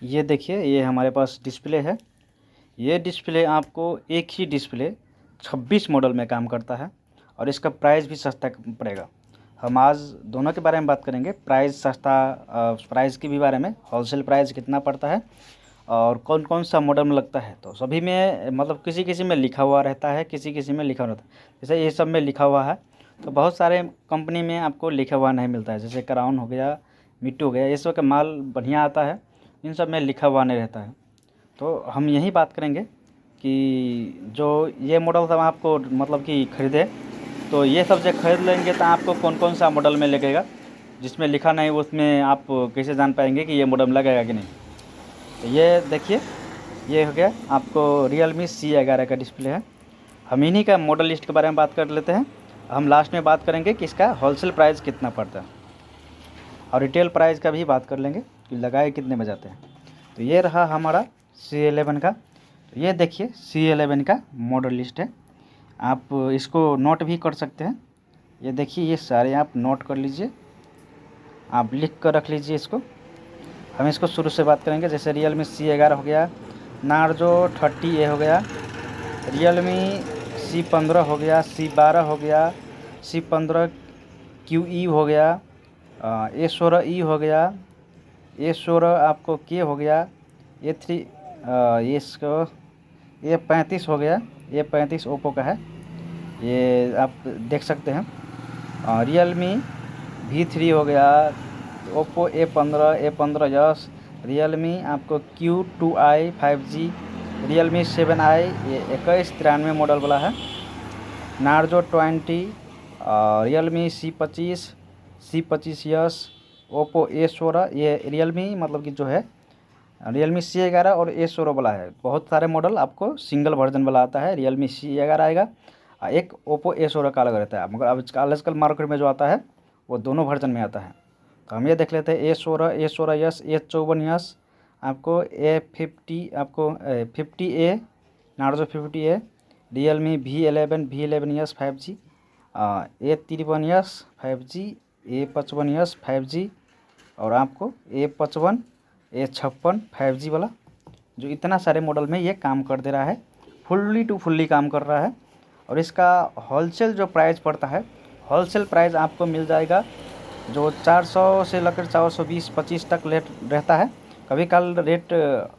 ये देखिए, ये हमारे पास डिस्प्ले है। ये डिस्प्ले आपको एक ही डिस्प्ले 26 मॉडल में काम करता है और इसका प्राइस भी सस्ता पड़ेगा। हम आज दोनों के बारे में बात करेंगे, प्राइस सस्ता, प्राइस के भी बारे में, होलसेल प्राइस कितना पड़ता है और कौन कौन सा मॉडल में लगता है। तो सभी में मतलब किसी किसी में लिखा हुआ रहता है, किसी किसी में लिखा रहता है। जैसे ये सब में लिखा हुआ है, तो बहुत सारे कंपनी में आपको लिखा हुआ नहीं मिलता है। जैसे क्राउन हो गया, मिट्टू हो गया, ये सब का माल बढ़िया आता है, इन सब में लिखा हुआ नहीं रहता है। तो हम यही बात करेंगे कि जो ये मॉडल सब आपको मतलब कि ख़रीदे, तो ये सब जो ख़रीद लेंगे तो आपको कौन कौन सा मॉडल में लगेगा, जिसमें लिखा नहीं उसमें आप कैसे जान पाएंगे कि ये मॉडल लगेगा कि नहीं। तो ये देखिए, ये हो गया आपको Realme C11 का डिस्प्ले है। हम इन्हीं का मॉडल लिस्ट के बारे में बात कर लेते हैं। हम लास्ट में बात करेंगे कि इसका होलसेल प्राइस कितना पड़ता है और रिटेल प्राइस का भी बात कर लेंगे कि लगाए कितने में जाते हैं। तो ये रहा हमारा C11 का। तो ये देखिए C11 का मॉडल लिस्ट है, आप इसको नोट भी कर सकते हैं। ये देखिए, ये सारे आप नोट कर लीजिए, आप लिख कर रख लीजिए इसको। हम इसको शुरू से बात करेंगे। जैसे Realme C11 हो गया, Narzo 30A हो गया, Realme C15 हो गया, C12 हो गया, C15 QE हो गया, A16E हो गया, A16 आपको K हो गया, A3 ये इसको A35 हो गया, A35 ओप्पो का है, ये आप देख सकते हैं। Realme V3 हो गया, ओप्पो A15 Realme आपको Q2i 5G, Realme 7i, ये 2193 मॉडल वाला है, Narzo 20, Realme C25S, Oppo A16, ये Realme मतलब कि जो है Realme C11 और A16 वाला है। बहुत सारे मॉडल आपको सिंगल वर्जन वाला आता है, Realme C11 आएगा, एक ओप्पो A16 का अलग रहता है। मगर अब आजकल मार्केट में जो आता है वो दोनों वर्जन में आता है। तो हम ये देख लेते हैं A16, A16s, A54s, आपको A50, आपको 50A, Narzo 50A, Realme V11s 5G, A53s 5G, A55s 5G और आपको A55, A56 5G वाला, जो इतना सारे मॉडल में ये काम कर दे रहा है, फुल्ली टू फुल्ली काम कर रहा है। और इसका होलसेल जो प्राइस पड़ता है, होलसेल प्राइस आपको मिल जाएगा जो 400 से लेकर 420-25 तक रेट रहता है। कभी कल रेट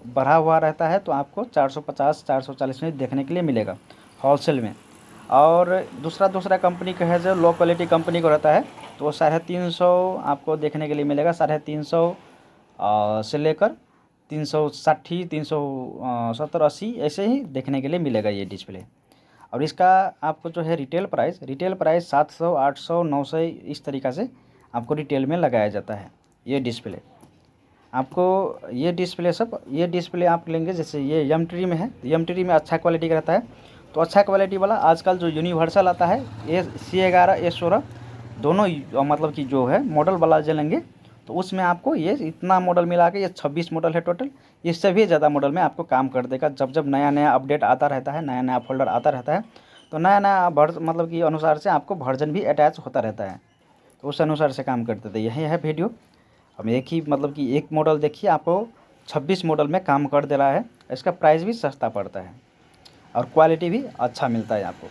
बढ़ा हुआ रहता है, तो आपको 450-440 में देखने के लिए मिलेगा होलसेल में। और दूसरा कंपनी का है जो लो क्वालिटी कंपनी को रहता है, तो वो 350 आपको देखने के लिए मिलेगा। 350 से लेकर 360, 370, 80 ऐसे ही देखने के लिए मिलेगा ये डिस्प्ले। और इसका आपको जो है रिटेल प्राइस 700, 800, 900 इस तरीक़ा से आपको रिटेल में लगाया जाता है। ये डिस्प्ले आपको, ये डिस्प्ले आप लेंगे, जैसे ये M-Tree में है, M-Tree में अच्छा क्वालिटी का रहता है। तो अच्छा क्वालिटी वाला आजकल जो यूनिवर्सल आता है, ये C11, A16 दोनों मतलब कि जो है मॉडल वाला जो लेंगे, तो उसमें आपको ये इतना मॉडल मिला के ये 26 मॉडल है टोटल। इससे भी ज़्यादा मॉडल में आपको काम कर देगा। जब नया अपडेट आता रहता है, नया फोल्डर आता रहता है, तो नया मतलब कि अनुसार से आपको वर्जन भी अटैच होता रहता है, तो उस अनुसार से काम करते थे। यही है वीडियो। हम एक ही मतलब कि एक मॉडल देखिए, आपको 26 मॉडल में काम कर दे रहा है। इसका प्राइस भी सस्ता पड़ता है और क्वालिटी भी अच्छा मिलता है आपको।